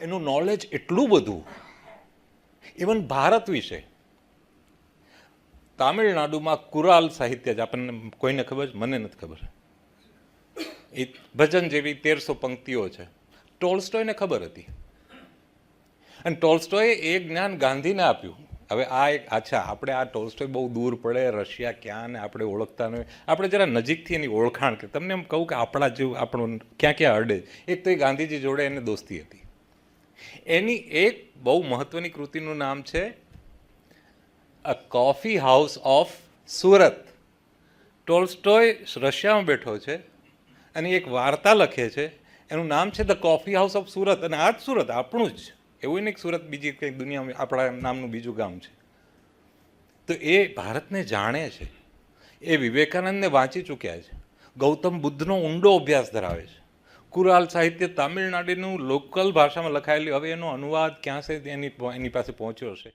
એનું નોલેજ એટલું બધું, ઇવન ભારત વિશે. તામિલનાડુમાં કુરાલ સાહિત્ય જ આપણને કોઈને ખબર છે? મને નથી ખબર. એ ભજન જેવી 1300 પંક્તિઓ છે. ટોલ્સ્ટોયને ખબર હતી, અને ટોલ્સ્ટોયે એ જ્ઞાન ગાંધીને આપ્યું. હવે આ એક અચ્છા, આપણે આ ટોલ્સ્ટોય બહુ દૂર પડે, રશિયા ક્યાં, ને આપણે ઓળખતા નહીં. આપણે જરા નજીકથી એની ઓળખાણ કે તમને એમ કહું કે આપણા જેવું આપણું ક્યાં ક્યાં અડે. એક તો એ ગાંધીજી જોડે એને દોસ્તી હતી. એની એક બહુ મહત્વની કૃતિનું નામ છે a coffee house of Surat. Tolstoy રશિયામાં બેઠો છે અને એક વાર્તા લખે છે, એનું નામ છે the coffee house of Surat. અને આ જ સુરત આપણું જ, એવું નહીં કે સુરત બીજી કંઈક દુનિયામાં આપણા નામનું બીજું ગામ છે. તો એ ભારતને જાણે છે, એ વિવેકાનંદને વાંચી ચૂક્યા છે, ગૌતમ બુદ્ધનો ઊંડો અભ્યાસ ધરાવે છે. કુરાલ સાહિત્ય તામિલનાડુનું લોકલ ભાષામાં લખાયેલી, હવે એનો અનુવાદ ક્યાં છે એની પાસે પહોંચ્યો હશે.